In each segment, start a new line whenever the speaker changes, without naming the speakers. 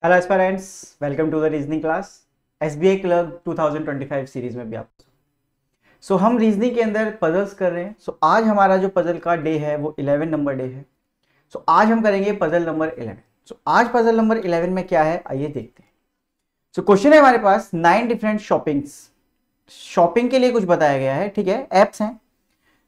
Hello aspirants, welcome to the reasoning class. SBI clerk 2025 series में भी आप हम रीजनिंग के अंदर पजल्स कर रहे हैं। आज हमारा जो पजल का डे है वो 11 नंबर डे है। आज हम करेंगे पजल नंबर 11। आज पजल नंबर 11 में क्या है आइए देखते हैं। क्वेश्चन है हमारे पास 9 डिफरेंट शॉपिंग के लिए कुछ बताया गया है। ठीक है, एप्स हैं,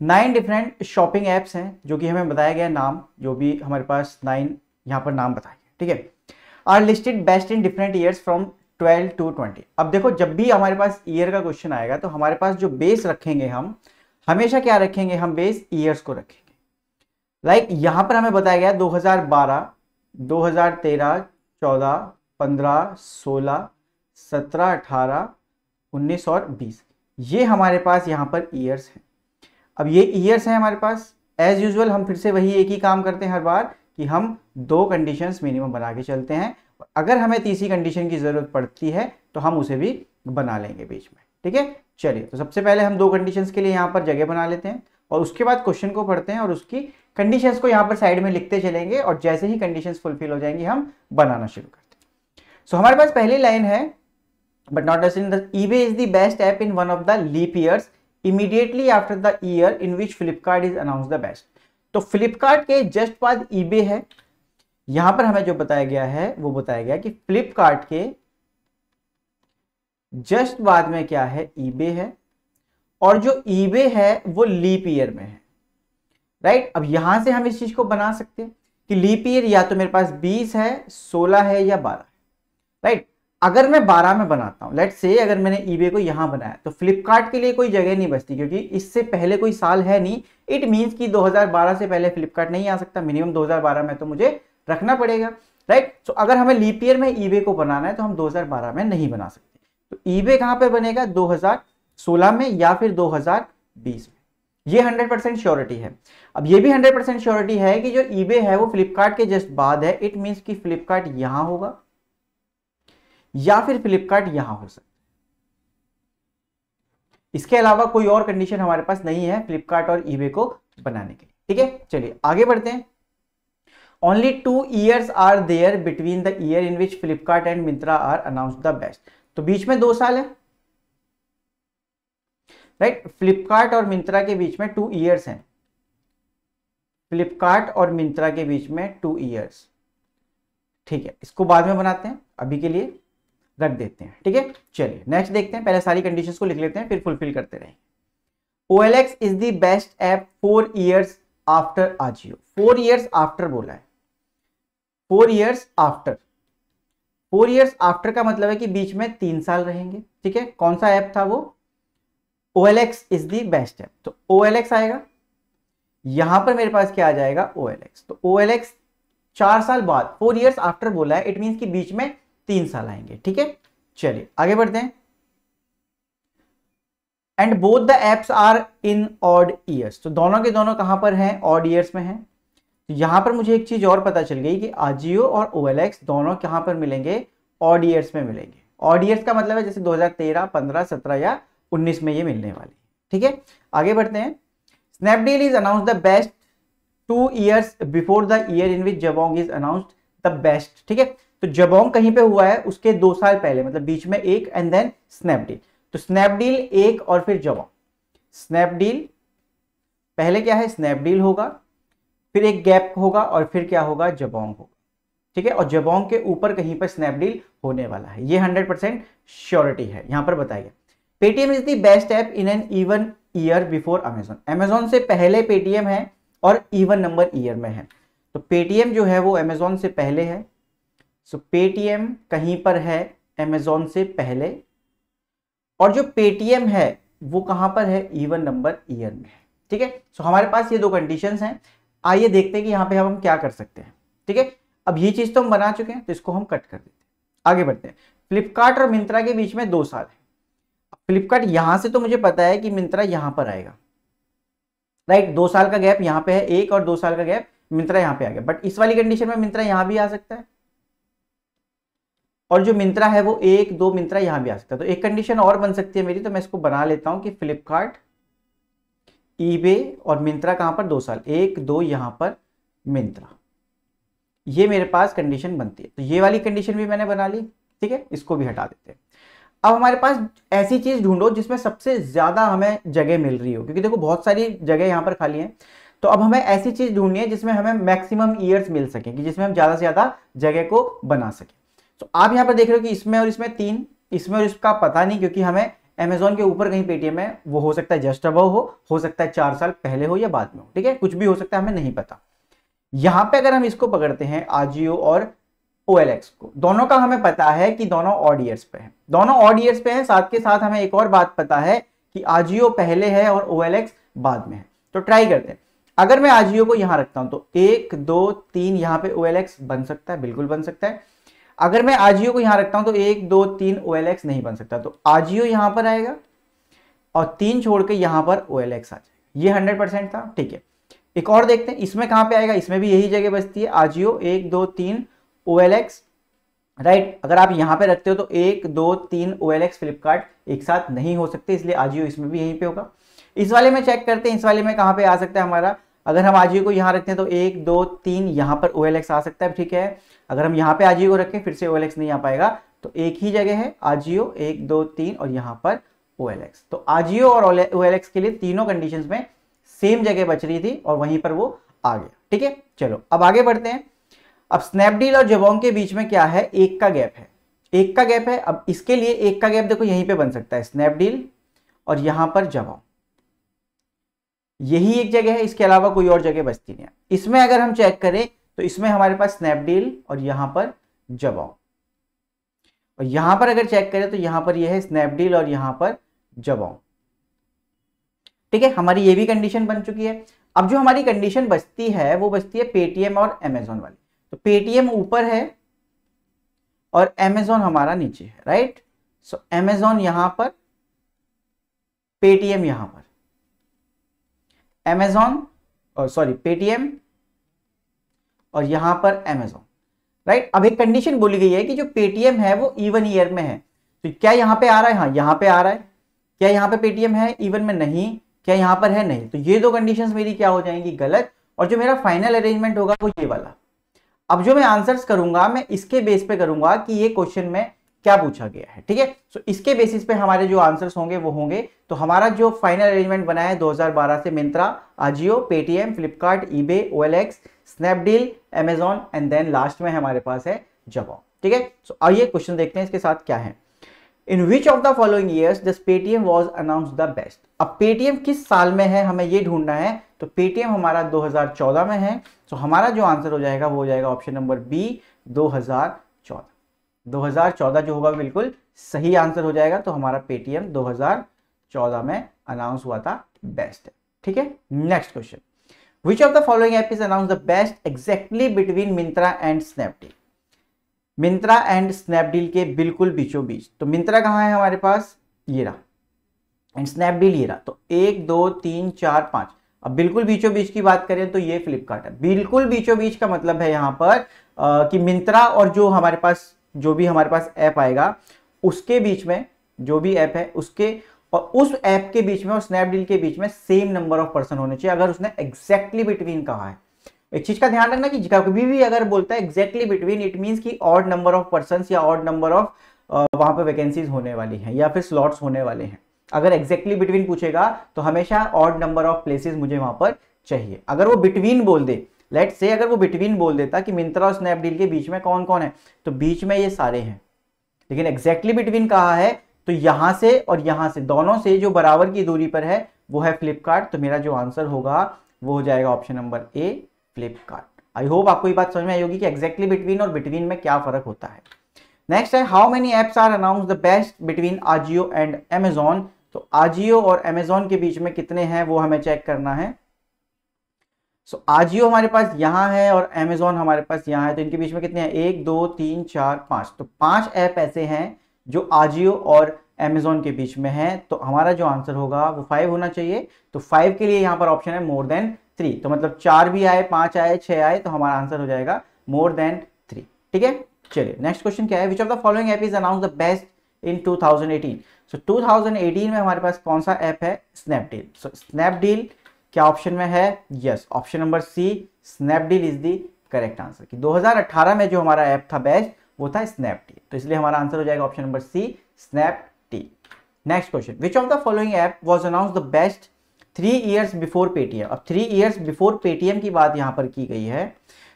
9 डिफरेंट शॉपिंग एप्स हैं जो कि हमें बताया गया नाम, जो भी हमारे पास 9 यहाँ पर नाम बताए गए। ठीक है, are listed best in different years from 12 to 20। अब देखो, जब भी हमारे पास ईयर का क्वेश्चन आएगा तो हमारे पास जो बेस रखेंगे हम हमेशा क्या रखेंगे, हम बेस ईयर्स को रखेंगे। लाइक यहां पर हमें बताया गया 2012, 2013, 14, 15, 16, 17, 18, 19 और 20, ये हमारे पास यहाँ पर ईयर्स हैं। अब ये ईयर्स हैं हमारे पास। एज यूजुअल हम फिर से वही एक ही काम करते हैं हर बार कि हम दो कंडीशंस मिनिमम बना के चलते हैं। अगर हमें तीसरी कंडीशन की जरूरत पड़ती है तो हम उसे भी बना लेंगे बीच में। ठीक है, चलिए तो सबसे पहले हम दो कंडीशंस के लिए यहाँ पर जगह बना लेते हैं और उसके बाद क्वेश्चन को पढ़ते हैं और उसकी कंडीशंस को यहाँ पर साइड में लिखते चलेंगे और जैसे ही कंडीशंस फुलफिल हो जाएंगी हम बनाना शुरू करते हैं। हमारे पास पहली लाइन है, but not as in the eBay is the best app in one of the leap years immediately after the year in which Flipkart is announced the best। तो फ्लिपकार्ट के जस्ट बाद ईबे है। यहां पर हमें जो बताया गया है वो बताया गया कि फ्लिपकार्ट के जस्ट बाद में क्या है, ईबे है, और जो ईबे है वो लीप ईयर में है। राइट, अब यहां से हम इस चीज को बना सकते हैं कि लीप ईयर या तो मेरे पास 20 है, 16 है या 12 है। राइट, अगर मैं 12 में बनाता हूं, लेट्स से अगर मैंने ईबे को यहां बनाया तो फ्लिपकार्ट के लिए कोई जगह नहीं बचती क्योंकि इससे पहले कोई साल है नहीं। इट मींस कि 2012 से पहले फ्लिपकार्ट नहीं आ सकता, मिनिमम 2012 में तो मुझे रखना पड़ेगा। राइट, तो अगर हमें लीप ईयर में ईबे को बनाना है तो हम 2012 में नहीं बना सकते। तो ईबे कहां पर बनेगा, 2016 में या फिर 2020 में। ये 100% श्योरिटी है। अब ये भी 100% श्योरिटी है कि जो ईबे है वो फ्लिपकार्ट के जस्ट बाद है। इट मींस कि फ्लिपकार्ट यहां होगा या फिर फ्लिपकार्ट यहां हो सकता है। इसके अलावा कोई और कंडीशन हमारे पास नहीं है फ्लिपकार्ट और ईबे को बनाने के लिए। ठीक है, चलिए आगे बढ़ते हैं। Only 2 years are there between the year in which Flipkart and Myntra are announce the best. तो बीच में 2 साल है। राइट, फ्लिपकार्ट और मिंत्रा के बीच में 2 years हैं। फ्लिपकार्ट और मिंत्रा के बीच में 2 years। ठीक है, इसको बाद में बनाते हैं, अभी के लिए रख देते हैं। ठीक है, चलिए नेक्स्ट देखते हैं। पहले सारी कंडीशंस को लिख लेते हैं फिर फुलफिल करते रहेंगे। OLX is the best app 4 years after Ajio. 4 years after बोला है, 4 years आफ्टर। 4 years आफ्टर का मतलब है कि बीच में 3 साल रहेंगे। ठीक है, कौन सा ऐप था वो, OLX is the best app. तो OLX आएगा, यहां पर मेरे पास क्या आ जाएगा, OLX। तो OLX 4 साल बाद, 4 years आफ्टर बोला है, इट मीन कि बीच में 3 साल आएंगे। ठीक है, चलिए आगे बढ़ते हैं। And both the apps are in odd years. तो दोनों के दोनों कहां पर हैं, ऑड ईयर्स में हैं। तो यहां पर मुझे एक चीज और पता चल गई कि आजियो और OLX दोनों कहां पर मिलेंगे, ऑड ईयर्स में मिलेंगे। ऑड ईयर्स का मतलब है जैसे 2013, 15, 17 या 19 में ये मिलने वाली। ठीक है, आगे बढ़ते हैं। Snapdeal is announce the best 2 years before the year in which Jabong is announced the best. ठीक है, तो जबोंग कहीं पे हुआ है उसके 2 साल पहले, मतलब बीच में एक एंड देन स्नैपडील। तो स्नैपडील एक और फिर जबोंग। स्नैपडील पहले क्या है, स्नैपडील होगा, फिर एक गैप होगा और फिर क्या होगा, जबोंग होगा। ठीक है, और जबोंग के ऊपर कहीं पर स्नैपडील होने वाला है। ये 100% श्योरिटी है, यहां पर बताया गया। Paytm is the best app in an even year before Amazon. Amazon से पहले पेटीएम है और इवन नंबर ईयर में है। तो पेटीएम जो है वो अमेजोन से पहले है। सो पेटीएम कहीं पर है अमेजोन से पहले, और जो पेटीएम है वो कहां पर है, इवन नंबर ईयर में है। ठीक है, सो हमारे पास ये दो कंडीशंस हैं। आइए देखते हैं कि यहां पे हम क्या कर सकते हैं। ठीक है, अब ये चीज तो हम बना चुके हैं तो इसको हम कट कर देते हैं, आगे बढ़ते हैं। फ्लिपकार्ट और मिंत्रा के बीच में 2 साल है। फ्लिपकार्ट यहां से तो मुझे पता है कि मिंत्रा यहां पर आएगा। राइट, 2 साल का गैप यहां पे है, एक और 2 साल का गैप मिंत्रा यहां पे आ गया। बट इस वाली कंडीशन में मिंत्रा यहां भी आ सकता है और जो मिंत्रा है वो 1, 2 मिंत्रा यहां भी आ सकता है। तो एक कंडीशन और बन सकती है मेरी, तो मैं इसको बना लेता हूं कि फ्लिपकार्ट, ईबे और मिंत्रा कहां पर 2 साल, 1, 2 यहां पर मिंत्रा। ये मेरे पास कंडीशन बनती है। तो ये वाली कंडीशन भी मैंने बना ली, ठीक है, इसको भी हटा देते हैं। अब हमारे पास ऐसी चीज ढूंढो जिसमें सबसे ज्यादा हमें जगह मिल रही हो, क्योंकि देखो बहुत सारी जगह यहाँ पर खाली है। तो अब हमें ऐसी चीज ढूंढनी है जिसमें हमें मैक्सिमम ईयर्स मिल सके, कि जिसमें हम ज्यादा से ज्यादा जगह को बना सके। तो आप यहाँ पर देख रहे हो कि इसमें और इसमें 3, इसमें और इसका पता नहीं, क्योंकि हमें अमेजोन के ऊपर कहीं पेटीएम है, वो हो सकता है जस्ट अबव हो सकता है 4 साल पहले हो या बाद में हो, ठीक है, कुछ भी हो सकता है, हमें नहीं पता। यहां पे अगर हम इसको पकड़ते हैं आजियो और OLX को, दोनों का हमें पता है कि दोनों ऑड ईयर्स पे हैं, दोनों ऑड ईयर्स पे हैं। साथ के साथ हमें एक और बात पता है कि आजियो पहले है और OLX बाद में है। तो ट्राई करते हैं। अगर मैं आजियो को यहां रखता हूं तो 1 2 3 यहां पे OLX बन सकता है, बिल्कुल बन सकता है। अगर मैं आजियो को यहां रखता हूं तो 1 2 3 OLX नहीं बन सकता, तो आजियो यहां पर आएगा और 3 छोड़ के यहां पर OLX आ जाएगा। ये 100% था, ठीक है। एक और देखते हैं इसमें कहां पे आएगा, इसमें भी यही जगह बचती है, आजियो 1 2 3 OLX, राइट। अगर आप यहां पे रखते हो तो 1 2 3 OLX फ्लिपकार्ट एक साथ नहीं हो सकते, इसलिए आजियो इसमें भी यहीं पे होगा। इस वाले में चेक करते हैं, इस वाले में कहां पे आ सकता है हमारा। अगर हम आजियो को यहां रखते हैं तो 1 2 3 यहां पर OLX आ सकता है, ठीक है। अगर हम यहां पे आजियो को रखें फिर से OLX नहीं आ पाएगा, तो एक ही जगह है आजियो 1 2 3 और यहां पर OLX। तो आजियो और OLX के लिए तीनों कंडीशंस में सेम जगह बच रही थी और वहीं पर वो आ गया, ठीक है। चलो अब आगे बढ़ते हैं। अब स्नैपडील और जबोंग के बीच में क्या है, एक का गैप है, एक का गैप है। अब इसके लिए एक का गैप देखो यहीं पे बन सकता है, स्नैपडील और यहां पर जबोंग, यही एक जगह है, इसके अलावा कोई और जगह बचती नहीं है। इसमें अगर हम चेक करें तो इसमें हमारे पास स्नैपडील और यहां पर जबोंग, और यहां पर अगर चेक करें तो यहां पर यह है स्नैपडील और यहां पर जबोंग, ठीक है। हमारी ये भी कंडीशन बन चुकी है। अब जो हमारी कंडीशन बचती है वो बचती है पेटीएम और अमेजोन वाली। तो पेटीएम ऊपर है और अमेजोन हमारा नीचे है, राइट। सो अमेजोन यहां पर, पेटीएम यहां पर, अमेजोन सॉरी पेटीएम और यहां पर अमेजोन, राइट। अब एक कंडीशन बोली गई है कि जो पेटीएम है वो इवन ईयर में है। तो क्या यहां पे आ रहा है, हाँ यहां पे आ रहा है। क्या यहां पे पेटीएम है इवन में, नहीं। क्या यहां पर है, नहीं। तो ये दो कंडीशंस मेरी क्या हो जाएंगी, गलत। और जो मेरा फाइनल अरेंजमेंट होगा वो ये वाला। अब जो मैं आंसर्स करूंगा मैं इसके बेस पे करूंगा कि ये क्वेश्चन में क्या पूछा गया है, ठीक है। सो इसके बेसिस पे हमारे जो आंसर्स होंगे वो होंगे। तो हमारा जो फाइनल अरेंजमेंट बना है 2012 से Myntra, AJIO, Paytm, Flipkart, eBay, OLX, Snapdeal, Amazon and then last में हमारे पास है जबोंग, ठीक है। सो आइए क्वेश्चन देखते हैं इसके साथ क्या है। In which of the following years this Paytm was announce the best. अब पेटीएम किस साल में है हमें ये ढूंढना है। तो पेटीएम हमारा 2014 में है। तो हमारा जो आंसर हो जाएगा वो हो जाएगा ऑप्शन नंबर बी, 2014। 2014 जो होगा बिल्कुल सही आंसर हो जाएगा। तो हमारा पेटीएम 2014 में अनाउंस हुआ था बेस्ट, ठीक है। Next question, which of the following app is announce the best exactly between Myntra and Snapdeal. Myntra and Snapdeal के बिल्कुल बीचों बीच। तो मिंत्रा कहां है हमारे पास, ये रहा, एंड स्नैपडील ये रहा। तो 1 2 3 4 5। अब बिल्कुल बीचों बीच की बात करें तो ये फ्लिपकार्ट है। बिल्कुल बीचों बीच का मतलब है यहां पर कि मिंत्रा और जो हमारे पास जो भी हमारे पास ऐप आएगा उसके बीच में, जो भी ऐप है उसके और उस ऐप के बीच में और स्नैपडील के बीच में सेम नंबर ऑफ पर्सन होने चाहिए, अगर उसने एग्जैक्टली बिटवीन कहा है। एक चीज का ध्यान रखना कि कभी भी अगर बोलता है एग्जैक्टली बिटवीन, इट मींस कि ऑड नंबर ऑफ पर्संस या ऑड नंबर ऑफ वहां पे वैकेंसीज होने वाली हैं या फिर स्लॉट्स होने वाले हैं। अगर एग्जैक्टली बिटवीन पूछेगा तो हमेशा ऑड नंबर ऑफ प्लेसेस मुझे वहां पर चाहिए। अगर वो बिटवीन बोल दे, लेट्स से अगर वो बिटवीन बोल देता कि मिंत्रा और स्नैपडील के बीच में कौन कौन है, तो बीच में ये सारे हैं। लेकिन एग्जैक्टली बिटवीन कहा है तो यहां से और यहां से, दोनों से जो बराबर की दूरी पर है वो है फ्लिपकार्ट। तो मेरा जो आंसर होगा वो हो जाएगा option number A, Flipkart. I hope आपको ये बात समझ में आई होगी कि एग्जैक्टली बिटवीन और बिटवीन में क्या फर्क होता है। नेक्स्ट है, how many apps are announce the best between AJIO and Amazon. तो आजियो और अमेजॉन के बीच में कितने हैं वो हमें चेक करना है। सो आजियो हमारे पास यहां है और अमेजॉन हमारे पास यहां है। तो इनके बीच में कितने हैं, 1 2 3 4 5। तो 5 ऐप ऐसे हैं जो आजियो और अमेजॉन के बीच में है। तो हमारा जो आंसर होगा वो 5 होना चाहिए। तो 5 के लिए यहां पर ऑप्शन है मोर देन 3। तो मतलब 4 भी आए, 5 आए, 6 आए, तो हमारा आंसर हो जाएगा मोर देन 3, ठीक है। चलिए नेक्स्ट क्वेश्चन क्या है, which of the following app is announce the best in 2018। So 2018 में हमारे पास कौन सा ऐप है, स्नैपडील। सो स्नैपडील क्या ऑप्शन में है, yes, option number C, Snapdeal is the correct answer कि 2018 में जो हमारा ऐप था बेस्ट वो था स्नैपटी। तो इसलिए हमारा आंसर हो जाएगा ऑप्शन नंबर सी, स्नैपटी। Next question, which of the following app was announced the best 3 years before Paytm. अब 3 years बिफोर पेटीएम की बात यहाँ पर की गई है,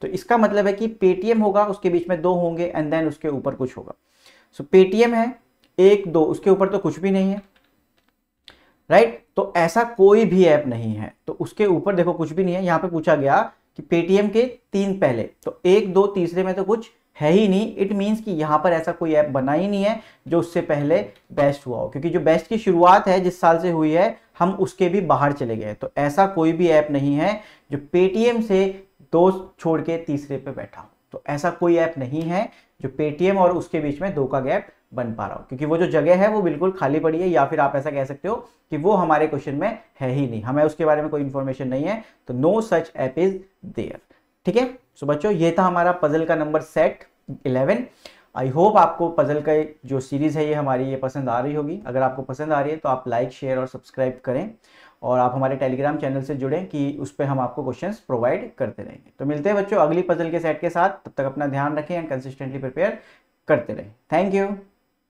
तो इसका मतलब है कि पेटीएम होगा, उसके बीच में 2 होंगे एंड देन उसके ऊपर कुछ होगा। सो पेटीएम है 1 2, उसके ऊपर तो कुछ भी नहीं है, राइट। तो ऐसा कोई भी ऐप नहीं है, तो उसके ऊपर देखो कुछ भी नहीं है। यहाँ पे पूछा गया कि पेटीएम के 3 पहले, तो 1 2 तीसरे में तो कुछ है ही नहीं। इट मीन्स कि यहाँ पर ऐसा कोई ऐप बना ही नहीं है जो उससे पहले बेस्ट हुआ हो, क्योंकि जो बेस्ट की शुरुआत है जिस साल से हुई है हम उसके भी बाहर चले गए। तो ऐसा कोई भी ऐप नहीं है जो पेटीएम से 2 छोड़ के तीसरे पे बैठा हो। तो ऐसा कोई ऐप नहीं है जो पेटीएम और उसके बीच में 2 का गैप बन पा रहा हो, क्योंकि वो जो जगह है वो बिल्कुल खाली पड़ी है, या फिर आप ऐसा कह सकते हो कि वो हमारे क्वेश्चन में है ही नहीं, हमें उसके बारे में कोई इंफॉर्मेशन नहीं है। तो no such app is there. ठीक है, सो बच्चों ये था हमारा पजल का नंबर सेट 11। आई होप आपको पजल का जो सीरीज है ये हमारी ये पसंद आ रही होगी। अगर आपको पसंद आ रही है तो आप लाइक शेयर और सब्सक्राइब करें, और आप हमारे टेलीग्राम चैनल से जुड़ें कि उस पर हम आपको क्वेश्चंस प्रोवाइड करते रहेंगे। तो मिलते हैं बच्चों अगली पजल के सेट के साथ, तब तक अपना ध्यान रखें एंड कंसिस्टेंटली प्रिपेयर करते रहें। Thank you.